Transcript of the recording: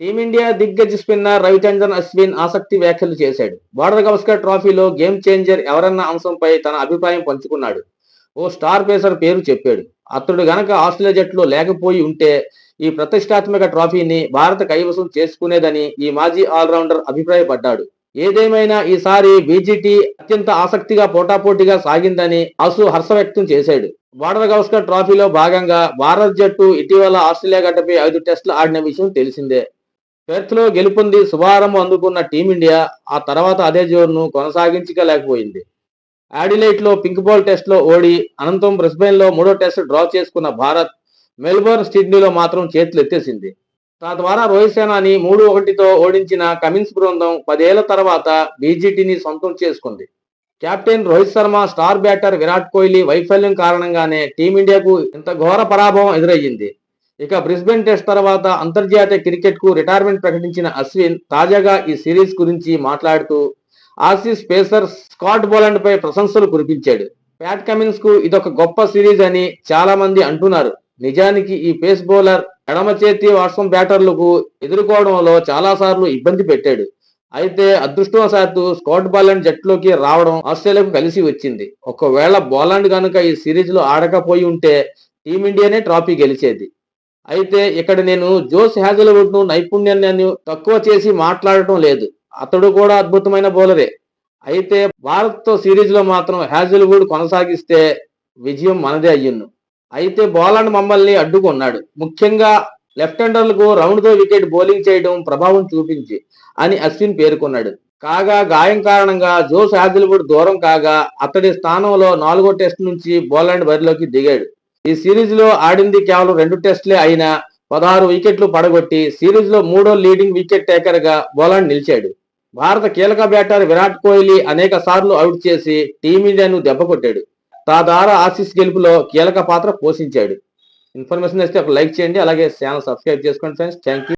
Team India దిగ్గజ spinner Ravichandran Ashwin ఆసక్తి వ్యాఖ్యలు చేశాడు. బోర్డర్ గవస్కర్ ట్రోఫీలో గేమ్ చేంజర్ ఎవరన్న అంశంపై తన అభిప్రాయం పంచుకున్నాడు. ఓ స్టార్ పేసర్ పేరు చెప్పాడు. అతడు గనక ఆస్ట్రేలియా జట్టులో లేకపోయి ఉంటే ఈ ప్రతిష్టాత్మక ట్రోఫీని భారత కైవసం చేసుకునేదని ఈ మాజీ ఆల్రౌండర్ అభిప్రాయపడ్డాడు. ఏదేమైనా ఈసారి బీజీటీ అత్యంత ఆసక్తిగా పోటాపోటీగా సాగిందని ఆసు హర్ష వ్యక్తం చేశాడు. బోర్డర్ గవస్కర్ ట్రోఫీలో భాగంగా భారత జట్టు ఇటీవల ఆస్ట్రేలియా గడ్డపై 5 టెస్టులు ఆడిన విషయం తెలిసిందే. పెర్త్ లో గెలుపొంది శుభారంభం అందుకున్న టీమిండియా ఆ తర్వాత అదే జోరును కొనసాగించలేకపోయింది. ఆడిలైట్ లో పింక్ బాల్ టెస్ట్ లో ఓడి అనంతరం బ్రిస్బెన్ లో మూడో టెస్ట్ డ్రా చేసుకున్న భారత్ మెల్బోర్న్ సిడ్నీలో మాత్రం చేతులెత్తేసింది. తద్వారా రోహిత్ సేనాని 3-1తో ఓడించిన కమిన్స్ బృందం 10 ఏళ్ల తర్వాత బీజీటీని సొంతం చేసుకుంది. Captain Rohit Sharma, star batter Virat Kohli వైఫల్యం కారణంగానే టీమిండియాకు ఇంత ఘోర పరాభవం ఎదురయ్యింది. ఇక బ్రిస్బెన్ టెస్ట్ తర్వాత అంతర్జాతీయ క్రికెట్ కు రిటైర్మెంట్ ప్రకటించిన అశ్విన్ తాజాగా ఈ సిరీస్ గురించి మాట్లాడుతూ ఆసీస్ పేసర్ స్కాట్ బోలాండ్ పై ప్రశంసలు కురిపించాడు. ప్యాట్ కమిన్స్ కు ఇదొక గొప్ప సిరీస్ అని చాలా మంది అంటున్నారు. నిజానికి ఈ పేస్ బౌలర్ ఎడమ చేతి వాట్సం బ్యాటర్లకు ఎదుర్కోవడంలో చాలా సార్లు ఇబ్బంది పెట్టాడు. అయితే అదృష్టవశాత్తు స్కాట్ బోలాండ్ జట్టులోకి రావడం ఆస్ట్రేలియాకు కలిసి వచ్చింది. ఒకవేళ బోలాండ్ గనుక ఈ సిరీస్ లో ఆడకపోయి ఉంటే టీమిండియానే ట్రోఫీ గెలిచేది. అయితే ఇక్కడ నేను జోస్ హ్యాజల్వుడ్ ను నైపుణ్యాన్ని తక్కువ చేసి మాట్లాడటం లేదు. అతడు కూడా అద్భుతమైన బౌలరే. అయితే భారత్ తో సిరీస్ లో మాత్రం హ్యాజల్వుడ్ కొనసాగిస్తే విజయం మనదే అయ్యును. అయితే బోలాండ్ మమ్మల్ని అడ్డుకున్నాడు. ముఖ్యంగా లెఫ్ట్ హ్యాండర్లకు రౌండ్ తో వికెట్ బౌలింగ్ చేయడం ప్రభావం చూపించి అని అశ్విన్ పేర్కొన్నాడు. కాగా గాయం కారణంగా జోస్ హ్యాజల్వుడ్ దూరం కాగా అతడి స్థానంలో 4వ టెస్ట్ నుంచి బోలాండ్ బరిలోకి దిగాడు. ఈ సిరీస్ లో ఆడింది కేవలం 2 టెస్టులే అయినా 16 వికెట్లు పడగొట్టి సిరీస్ లో 3వ లీడింగ్ వికెట్ టేకర్ గా బోలాండ్ నిలిచాడు. భారత కీలక బ్యాటర్ విరాట్ కోహ్లీ అనేక సార్లు అవుట్ చేసి టీమిండియాను దెబ్బకొట్టాడు. తద్వారా ఆసీస్ గెలుపులో కీలక పాత్ర పోషించాడు. ఇన్ఫర్మేషన్ ఇస్తే ఒక లైక్ చేయండి, అలాగే ఛానల్ సబ్స్క్రైబ్ చేసుకోండి ఫ్రెండ్స్. Thank you.